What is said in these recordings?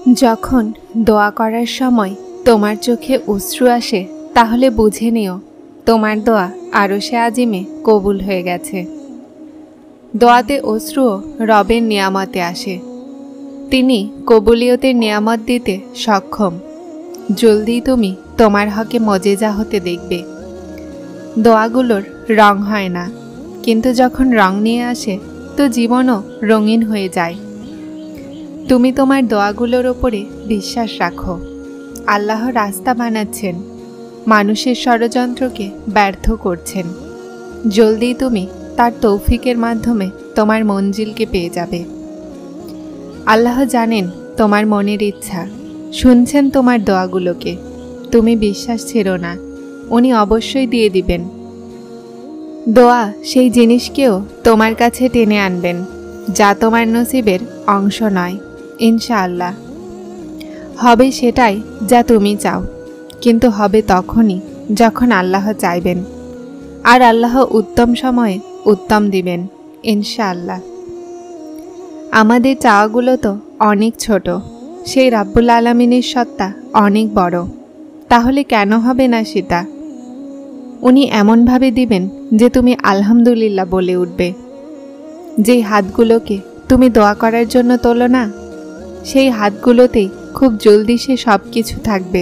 যখন দোয়া করার সময় তোমার চোখে অশ্রু আসে তাহলে বুঝে নিও তোমার দোয়া আরশে আজিমে কবুল হয়ে গেছে। দোয়াতে অশ্রুও রবের নিয়ামতে আসে। তিনি কবুলিয়তের নিয়ামত দিতে সক্ষম। জলদি তুমি তোমার হকে মজেজা হতে দেখবে। দোয়াগুলোর রং হয় না, কিন্তু যখন রং নিয়ে আসে তো জীবনও রঙিন হয়ে যায়। তুমি তোমার দোয়াগুলোর ওপরে বিশ্বাস রাখো। আল্লাহ রাস্তা বানাচ্ছেন, মানুষের ষড়যন্ত্রকে ব্যর্থ করছেন। জলদি তুমি তার তৌফিকের মাধ্যমে তোমার মঞ্জিলকে পেয়ে যাবে। আল্লাহ জানেন তোমার মনের ইচ্ছা, শুনছেন তোমার দোয়াগুলোকে। তুমি বিশ্বাস ছেড়ো না, উনি অবশ্যই দিয়ে দিবেন। দোয়া সেই জিনিসকেও তোমার কাছে টেনে আনবেন যা তোমার নসিবের অংশ নয়। ইনশাআল্লাহ হবে সেটাই যা তুমি চাও, কিন্তু হবে তখনই যখন আল্লাহ চাইবেন। আর আল্লাহ উত্তম সময়ে উত্তম দিবেন ইনশাআল্লাহ। আমাদের চাওয়াগুলো তো অনেক ছোট, সেই রাব্বুল আলামিনের সত্তা অনেক বড়। তাহলে কেন হবে না সেটা? উনি এমনভাবে দিবেন যে তুমি আলহামদুলিল্লাহ বলে উঠবে। যেই হাতগুলোকে তুমি দোয়া করার জন্য তোলো না, সেই হাতগুলোতেই খুব জলদি সে সব কিছু থাকবে,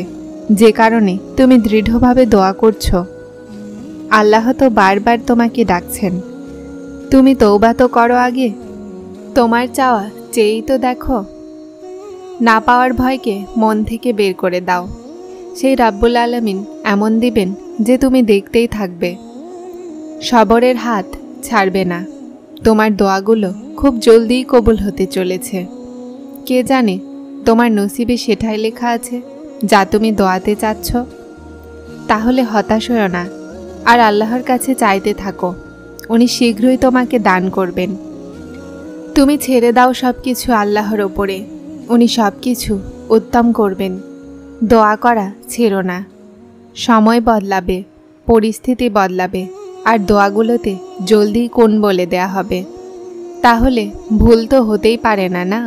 যে কারণে তুমি দৃঢ়ভাবে দোয়া করছো। আল্লাহ তো বারবার তোমাকে ডাকছেন, তুমি তওবা তো করো আগে। তোমার চাওয়া চেয়েই তো দেখো। না পাওয়ার ভয়কে মন থেকে বের করে দাও। সেই রাব্বুল আলামিন এমন দিবেন যে তুমি দেখতেই থাকবে। সবরের হাত ছাড়বে না। তোমার দোয়াগুলো খুব জলদিই কবুল হতে চলেছে। কে জানে তোমার নসিবে সেটাই লেখা আছে যা তুমি দোয়াতে চাচ্ছ। তাহলে হতাশ হও না, আর আল্লাহর কাছে চাইতে থাকো। উনি শীঘ্রই তোমাকে দান করবেন। তুমি ছেড়ে দাও সব কিছু আল্লাহর ওপরে, উনি সব কিছু উত্তম করবেন। দোয়া করা ছেড়ো না। সময় বদলাবে, পরিস্থিতি বদলাবে, আর দোয়াগুলোতে জলদি কোন বলে দেয়া হবে। তাহলে ভুল তো হতেই পারে না, না?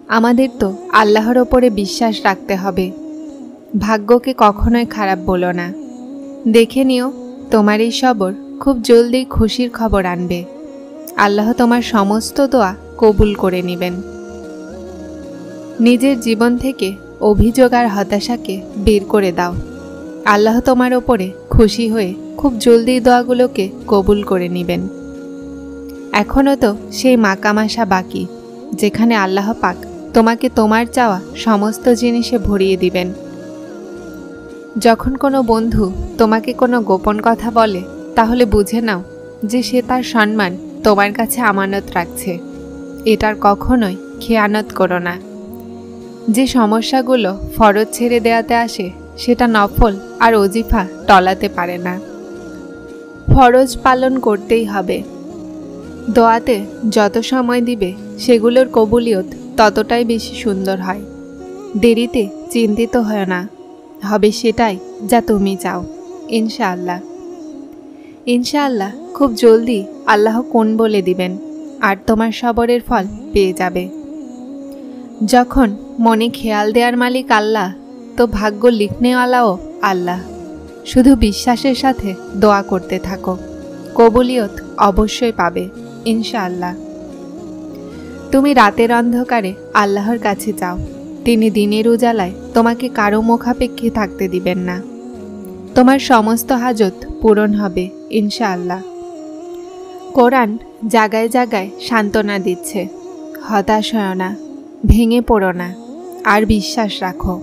আমাদের তো আল্লাহর ওপরে বিশ্বাস রাখতে হবে। ভাগ্যকে কখনোই খারাপ বলো না। দেখে নিও তোমার এই সবর খুব জলদি খুশির খবর আনবে। আল্লাহ তোমার সমস্ত দোয়া কবুল করে নেবেন। নিজের জীবন থেকে অভিযোগ আর হতাশাকে বের করে দাও। আল্লাহ তোমার ওপরে খুশি হয়ে খুব জলদি দোয়াগুলোকে কবুল করে নেবেন। এখনও তো সেই মাকাম আসা বাকি, যেখানে আল্লাহ পাক তোমাকে তোমার চাওয়া সমস্ত জিনিসে ভরিয়ে দিবেন। যখন কোনো বন্ধু তোমাকে কোনো গোপন কথা বলে, তাহলে বুঝে নাও যে সে তার সম্মান তোমার কাছে আমানত রাখছে। এটার কখনোই খেয়ানত করো না। যে সমস্যাগুলো ফরজ ছেড়ে দেওয়াতে আসে, সেটা নফল আর ওজিফা টলাতে পারে না। ফরজ পালন করতেই হবে। দোয়াতে যত সময় দিবে সেগুলোর কবুলিয়ত ততটাই বেশি সুন্দর হয়। দেরিতে চিন্তিত হয় না, হবে সেটাই যা তুমি চাও ইনশাআল্লাহ। ইনশাআল্লাহ খুব জলদি আল্লাহ কোন বলে দিবেন, আর তোমার সবরের ফল পেয়ে যাবে। যখন মনে খেয়াল দেওয়ার মালিক আল্লাহ, তো ভাগ্য লিখনেওয়ালাও আল্লাহ। শুধু বিশ্বাসের সাথে দোয়া করতে থাকো, কবুলিয়ত অবশ্যই পাবে ইনশাআল্লাহ। তুমি রাতের অন্ধকারে আল্লাহর কাছে যাও, তিনি দিনের উজালায় তোমাকে কারো মুখাপেক্ষী থাকতে দিবেন না। তোমার সমস্ত হাজত পূরণ হবে ইনশাআল্লাহ। কোরআন জায়গায় জায়গায় সান্ত্বনা দিচ্ছে। হতাশ হয় না, ভেঙে পড়ো না, আর বিশ্বাস রাখো।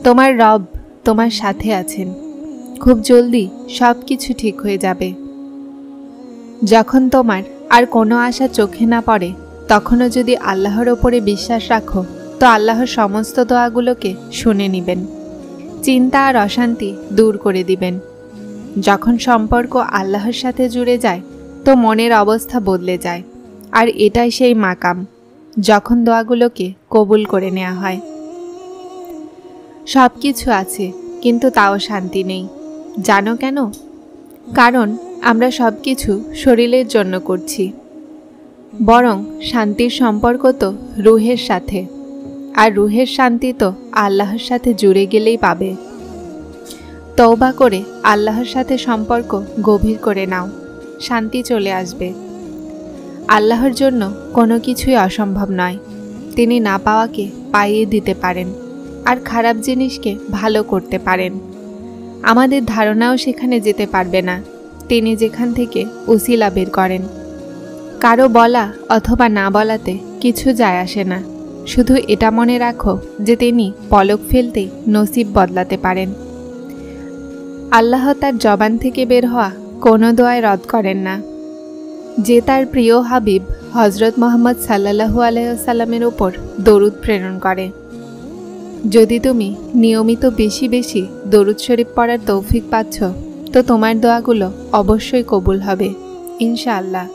তোমার রব তোমার সাথে আছেন। খুব জলদি সব কিছু ঠিক হয়ে যাবে। যখন তোমার আর কোনো আশা চোখে না পড়ে, তখনও যদি আল্লাহর ওপরে বিশ্বাস রাখো, তো আল্লাহর সমস্ত দোয়াগুলোকে শুনে নেবেন। চিন্তা আর অশান্তি দূর করে দিবেন। যখন সম্পর্ক আল্লাহর সাথে জুড়ে যায়, তো মনের অবস্থা বদলে যায়। আর এটাই সেই মাকাম যখন দোয়াগুলোকে কবুল করে নেওয়া হয়। সব কিছু আছে, কিন্তু তাও শান্তি নেই। জানো কেন? কারণ আমরা সব কিছু শরীরের জন্য করছি, বরং শান্তির সম্পর্ক তো রুহের সাথে। আর রুহের শান্তি তো আল্লাহর সাথে জুড়ে গেলেই পাবে। তওবা করে আল্লাহর সাথে সম্পর্ক গভীর করে নাও, শান্তি চলে আসবে। আল্লাহর জন্য কোনো কিছুই অসম্ভব নয়। তিনি না পাওয়াকে পাইয়ে দিতে পারেন, আর খারাপ জিনিসকে ভালো করতে পারেন। আমাদের ধারণাও সেখানে যেতে পারবে না। তিনি যেখান থেকে উসিলা বের করেন। কারো বলা অথবা না বলাতে কিছু যায় আসে না। শুধু এটা মনে রাখো যে তিনি পলক ফেলতেই নসিব বদলাতে পারেন। আল্লাহ তার জবান থেকে বের হওয়া কোনো দোয়ায় রদ করেন না। যে তার প্রিয় হাবিব হজরত মুহাম্মদ সাল্লাল্লাহু আলাইহি ওয়াসাল্লামের ওপর দরুদ প্রেরণ করে। যদি তুমি নিয়মিত বেশি বেশি দরুদ শরীফ পড়ার তৌফিক পাচ্ছ, তো তোমার দোয়াগুলো অবশ্যই কবুল হবে ইনশাআল্লাহ।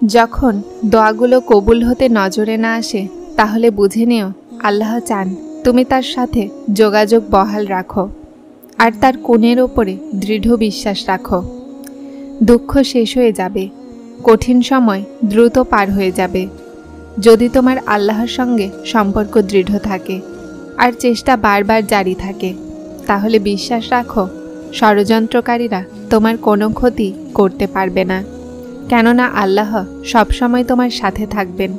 যখন দোয়াগুলো কবুল হতে নজরে না আসে, তাহলে বুঝে নিও আল্লাহ চান তুমি তার সাথে যোগাযোগ বহাল রাখো আর তার কোণের ওপরে দৃঢ় বিশ্বাস রাখো। দুঃখ শেষ হয়ে যাবে, কঠিন সময় দ্রুত পার হয়ে যাবে যদি তোমার আল্লাহর সঙ্গে সম্পর্ক দৃঢ় থাকে আর চেষ্টা বারবার জারি থাকে। তাহলে বিশ্বাস রাখো, ষড়যন্ত্রকারীরা তোমার কোনো ক্ষতি করতে পারবে না, কেননা আল্লাহ সবসময় তোমার সাথে থাকবেন।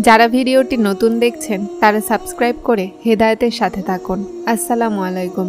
যারা ভিডিওটি নতুন দেখছেন তারা সাবস্ক্রাইব করে হেদায়েতের সাথে থাকুন। আসসালামু আলাইকুম।